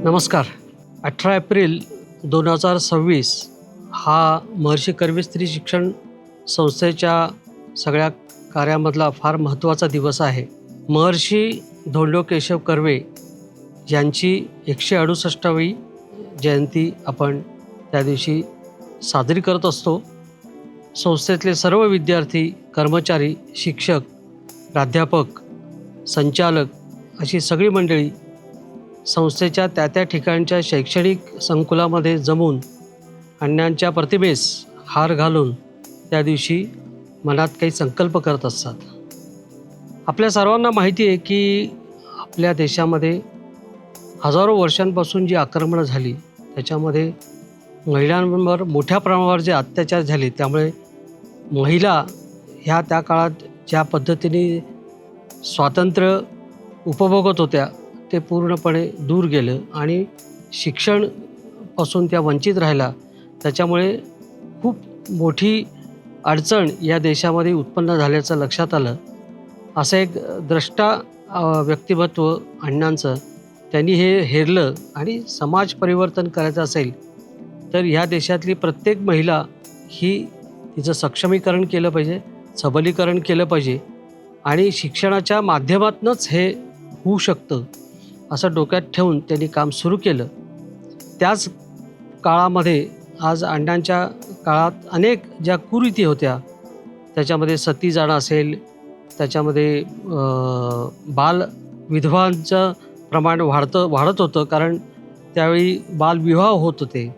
नमस्कार. 18 एप्रिल 2026 हा महर्षी कर्वे स्त्री शिक्षण संस्थेच्या सगळ्या कार्यामधला फार महत्त्वाचा दिवस आहे. महर्षी धोंडो केशव कर्वे यांची 168वी जयंती आपण त्या दिवशी साजरी करत असतो. संस्थेतले सर्व विद्यार्थी, कर्मचारी, शिक्षक, प्राध्यापक, संचालक अशी सगळी मंडळी संस्थेच्या त्या ठिकाणच्या शैक्षणिक संकुलामध्ये जमून अण्णांच्या प्रतिमेस हार घालून त्या दिवशी मनात काही संकल्प करत असतात. आपल्या सर्वांना माहिती आहे की आपल्या देशामध्ये हजारो वर्षांपासून जी आक्रमणं झाली त्याच्यामध्ये महिलांवर मोठ्या प्रमाणावर जे अत्याचार झाले, त्यामुळे महिला ह्या त्या काळात ज्या पद्धतीने स्वातंत्र्य उपभोगत होत्या ते पूर्णपणे दूर गेलं आणि शिक्षणपासून त्या वंचित राहिला. त्याच्यामुळे खूप मोठी अडचण या देशामध्ये उत्पन्न झाल्याचं लक्षात आलं. असं एक द्रष्टा व्यक्तिमत्व अण्णांचं, त्यांनी हे हेरलं आणि समाज परिवर्तन करायचं असेल तर ह्या देशातली प्रत्येक महिला ही तिचं सक्षमीकरण केलं पाहिजे, सबलीकरण केलं पाहिजे आणि शिक्षणाच्या माध्यमातूनच हे होऊ शकतं असं डोक्यात ठेवून त्यांनी काम सुरू केलं. त्याच काळामध्ये आज अण्णांच्या काळात अनेक ज्या कुरीती होत्या त्याच्यामध्ये सती जाणं असेल, त्याच्यामध्ये बाल विधवांचं प्रमाण वाढत होतं, कारण त्यावेळी बालविवाह होत होते.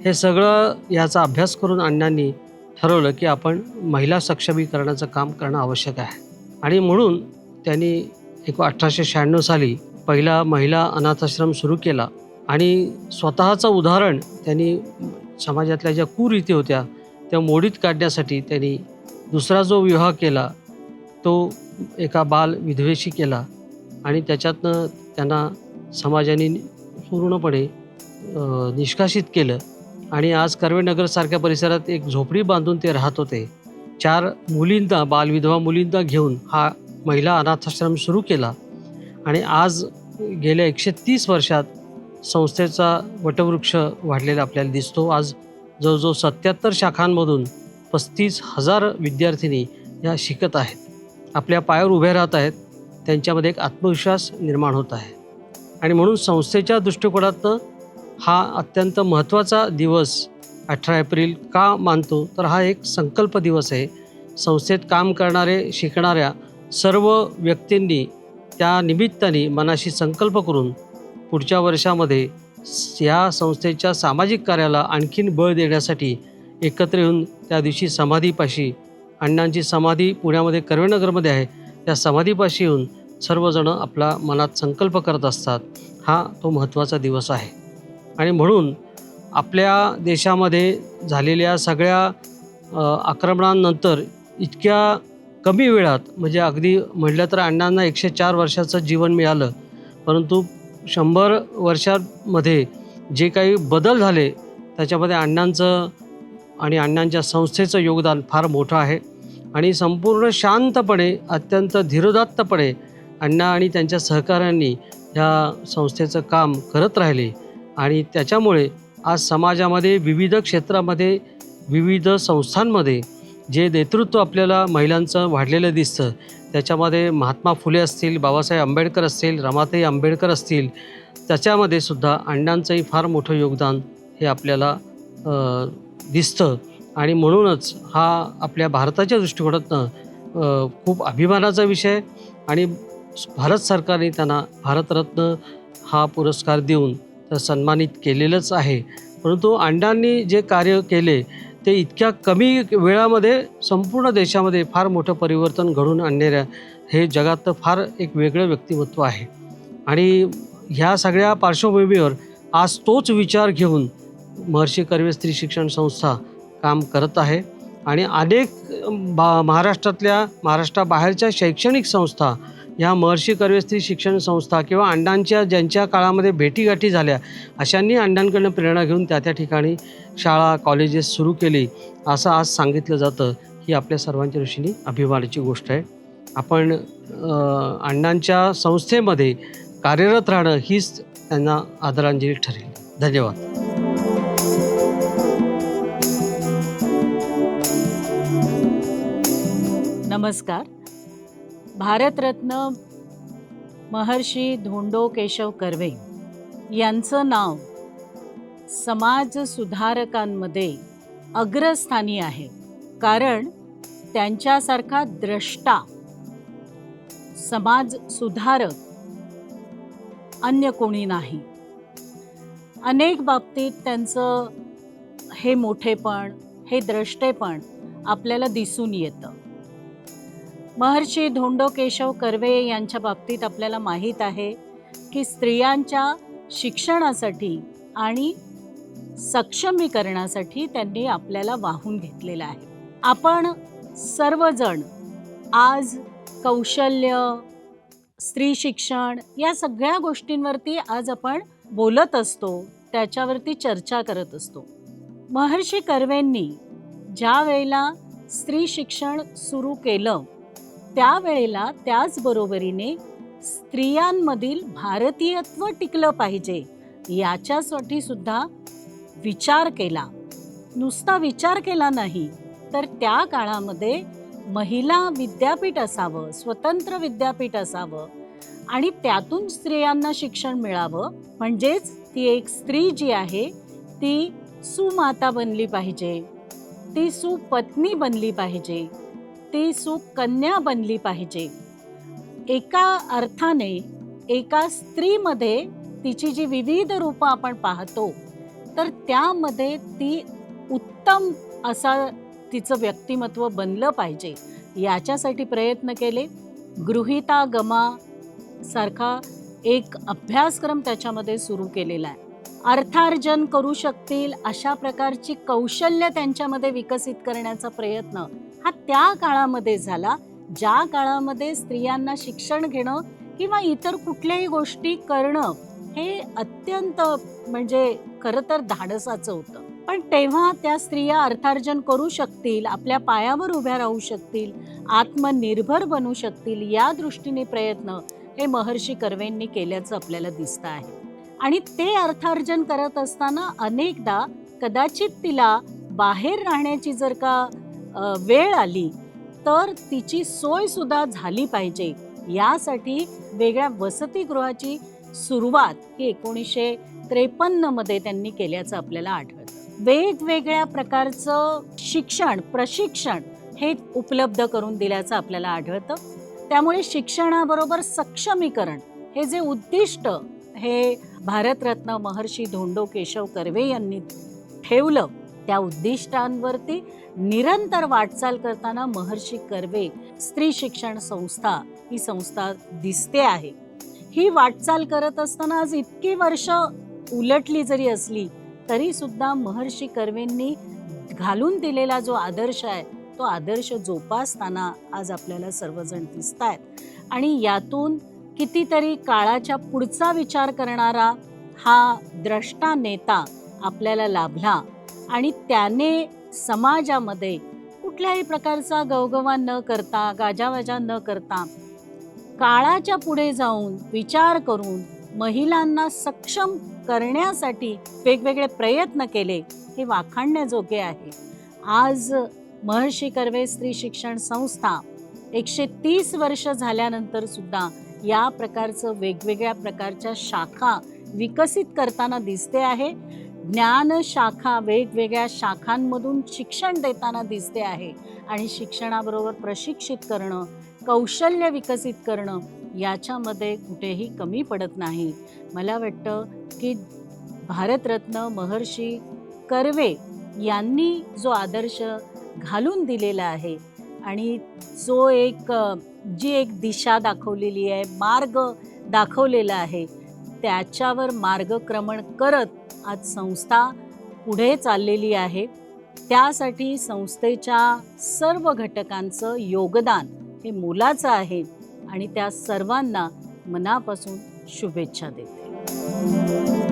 हे सगळं याचा अभ्यास करून अण्णांनी ठरवलं की आपण महिला सक्षमीकरणाचं काम करणं आवश्यक आहे. आणि म्हणून त्यांनी 1896 साली पहिला महिला अनाथाश्रम सुरू केला आणि स्वतःचं उदाहरण त्यांनी समाजातल्या ज्या कुरीती होत्या त्या मोडीत काढण्यासाठी त्यांनी दुसरा जो विवाह केला तो एका बाल विधवेशी केला आणि त्याच्यातनं त्यांना समाजाने पूर्णपणे निष्कासित केलं. आणि आज कर्वेनगरसारख्या परिसरात एक झोपडी बांधून ते राहत होते. 4 मुलींना, बालविधवा मुलींना घेऊन हा महिला अनाथाश्रम सुरू केला आणि आज गेल्या 130 वर्षात संस्थेचा वटवृक्ष वाढलेला आपल्याला दिसतो. आज जवळजवळ 77 शाखांमधून 35,000 विद्यार्थिनी या शिकत आहेत, आपल्या पायावर उभे राहत आहेत, त्यांच्यामध्ये एक आत्मविश्वास निर्माण होत आहे. आणि म्हणून संस्थेच्या दृष्टिकोनातनं हा अत्यंत महत्त्वाचा दिवस 18 एप्रिल का मानतो तर हा एक संकल्प दिवस आहे. संस्थेत काम करणारे, शिकणाऱ्या सर्व व्यक्तींनी त्या निमित्ताने मनाशी संकल्प करून पुढच्या वर्षामध्ये या संस्थेच्या सामाजिक कार्याला आणखीन बळ देण्यासाठी एकत्र येऊन त्या दिवशी समाधीपाशी, अण्णांची समाधी पुण्यामध्ये कर्वेनगरमध्ये आहे, त्या समाधीपाशी येऊन सर्वजणं आपला मनात संकल्प करत असतात. हा तो महत्त्वाचा दिवस आहे. आणि म्हणून आपल्या देशामध्ये झालेल्या सगळ्या आक्रमणांनंतर इतक्या कमी वेळात, म्हणजे अगदी म्हटलं तर अण्णांना 104 वर्षाचं जीवन मिळालं, परंतु 100 वर्षांमध्ये जे काही बदल झाले त्याच्यामध्ये अण्णांचं आणि अण्णांच्या संस्थेचं योगदान फार मोठं आहे. आणि संपूर्ण शांतपणे, अत्यंत धीरोदात्तपणे अण्णा आणि त्यांच्या सहकाऱ्यांनी या संस्थेचं काम करत राहिले आणि त्याच्यामुळे आज समाजामध्ये, विविध क्षेत्रामध्ये, विविध संस्थांमध्ये जे नेतृत्व आपल्याला महिलांचं वाढलेलं दिसतं त्याच्यामध्ये महात्मा फुले असतील, बाबासाहेब आंबेडकर असतील, रमाताई आंबेडकर असतील, त्याच्यामध्ये सुद्धा अण्णांचंही फार मोठं योगदान हे आपल्याला दिसतं. आणि म्हणूनच हा आपल्या भारताच्या दृष्टिकोनातनं खूप अभिमानाचा विषय आणि भारत सरकारने त्यांना भारतरत्न हा पुरस्कार देऊन तर सन्मानित केलेलंच आहे. परंतु अण्णांनी जे कार्य केले ते इतक्या कमी वेळामध्ये संपूर्ण देशामध्ये फार मोठं परिवर्तन घडवून आणणाऱ्या हे जगातलं फार एक वेगळं व्यक्तिमत्व आहे. आणि ह्या सगळ्या पार्श्वभूमीवर आज तोच विचार घेऊन महर्षी कर्वे स्त्री शिक्षण संस्था काम करत आहे आणि अनेक महाराष्ट्राबाहेरच्या शैक्षणिक संस्था ह्या महर्षी कर्वे स्त्री शिक्षण संस्था किंवा अण्णांच्या ज्यांच्या काळामध्ये भेटीगाठी झाल्या अशांनी अण्णांकडनं प्रेरणा घेऊन त्या ठिकाणी शाळा कॉलेजेस सुरू केली असं आज सांगितलं जातं. ही आपल्या सर्वांच्या दृष्टीने अभिमानाची गोष्ट आहे. आपण अण्णांच्या संस्थेमध्ये कार्यरत राहणं हीच त्यांना आदरांजली ठरेल. धन्यवाद. नमस्कार. भारतरत्न महर्षी धोंडो केशव कर्वे यांचं नाव समाज सुधारकांमध्ये अग्रस्थानी आहे, कारण त्यांच्यासारखा द्रष्टा समाज सुधारक अन्य कोणी नाही. अनेक बाबतीत त्यांचं हे मोठेपण, हे द्रष्टेपण आपल्याला दिसून येतं. महर्षी धोंडो केशव कर्वे यांच्या बाबतीत आपल्याला माहीत आहे की स्त्रियांच्या शिक्षणासाठी आणि सक्षमीकरणासाठी त्यांनी आपल्याला वाहून घेतलेलं आहे. आपण सर्वजण आज कौशल्य, स्त्री शिक्षण या सगळ्या गोष्टींवरती आज आपण बोलत असतो, त्याच्यावरती चर्चा करत असतो. महर्षी कर्वेंनी ज्या वेळेला स्त्री शिक्षण सुरू केलं त्यावेळेला त्याचबरोबरीने स्त्रियांमधील भारतीयत्व टिकलं पाहिजे याच्यासाठी सुद्धा विचार केला. नुसता विचार केला नाही, तर त्या काळामध्ये महिला विद्यापीठ असावं, स्वतंत्र विद्यापीठ असावं आणि त्यातून स्त्रियांना शिक्षण मिळावं. म्हणजेच ती एक स्त्री जी आहे ती सुमाता बनली पाहिजे, ती सुपत्नी बनली पाहिजे, ती सुकन्या बनली पाहिजे. एका अर्थाने एका स्त्रीमध्ये तिची जी विविध रूपं आपण पाहतो तर त्यामध्ये ती उत्तम असा तिचं व्यक्तिमत्व बनलं पाहिजे याच्यासाठी प्रयत्न केले. गृहीता गमा सारखा एक अभ्यासक्रम त्याच्यामध्ये सुरू केलेला आहे. अर्थार्जन करू शकतील अशा प्रकारची कौशल्य त्यांच्यामध्ये विकसित करण्याचा प्रयत्न हा त्या काळामध्ये झाला, ज्या काळामध्ये स्त्रियांना शिक्षण घेणं किंवा इतर कुठल्याही गोष्टी करणं हे अत्यंत म्हणजे खरं तर धाडसाचं होतं. पण तेव्हा त्या स्त्रिया अर्थार्जन करू शकतील, आपल्या पायावर उभ्या राहू शकतील, आत्मनिर्भर बनू शकतील या दृष्टीने प्रयत्न हे महर्षी कर्वेंनी केल्याचं आपल्याला दिसतं आहे. आणि ते अर्थार्जन करत असताना अनेकदा कदाचित तिला बाहेर राहण्याची जर का वेळ आली तर तिची सोय सुद्धा झाली पाहिजे यासाठी वेगळ्या वसतिगृहाची सुरुवात ही 1953 मध्ये त्यांनी केल्याचं आपल्याला आढळतं. वेगवेगळ्या प्रकारचं शिक्षण, प्रशिक्षण हे उपलब्ध करून दिल्याचं आपल्याला आढळतं. त्यामुळे शिक्षणाबरोबर सक्षमीकरण हे जे उद्दिष्ट हे भारतरत्न महर्षी धोंडो केशव कर्वे यांनी ठेवलं त्या उद्दिष्टांवरती निरंतर वाटचाल करताना महर्षी कर्वे स्त्री शिक्षण संस्था ही संस्था दिसते आहे. ही वाटचाल करत असताना आज इतकी वर्ष उलटली जरी असली तरी सुद्धा महर्षी कर्वेंनी घालून दिलेला जो आदर्श आहे तो आदर्श जोपासताना आज आपल्याला सर्वजण दिसत आहेत. आणि यातून कितीतरी काळाच्या पुढचा विचार करणारा हा द्रष्टा नेता आपल्याला लाभला आणि त्याने समाजामध्ये कुठल्याही प्रकारचा गवगवा न करता, गाजावाजा न करता काळाच्या पुढे जाऊन विचार करून महिलांना सक्षम करण्यासाठी वेगवेगळे प्रयत्न केले हे वाखाणण्याजोगे आहे. आज महर्षी कर्वे स्त्री शिक्षण संस्था 130 वर्ष झाल्यानंतर सुद्धा या प्रकारचं वेगवेगळ्या प्रकारच्या शाखा विकसित करताना दिसते आहे. ज्ञान शाखा वेगवेगळ्या शाखांमधून शिक्षण देताना दिसते आहे आणि शिक्षणाबरोबर प्रशिक्षित करणं, कौशल्य विकसित करणं याच्यामध्ये कुठेही कमी पडत नाही. मला वाटतं की भारतरत्न महर्षी कर्वे यांनी जो आदर्श घालून दिलेला आहे आणि जो जी एक दिशा दाखवलेली आहे, मार्ग दाखवलेला आहे, त्याच्यावर मार्गक्रमण करत आज संस्था पुढे चाललेली आहे. त्यासाठी संस्थेच्या सर्व घटकांचं योगदान हे मोलाचं आहे आणि त्या सर्वांना मनापासून शुभेच्छा देते.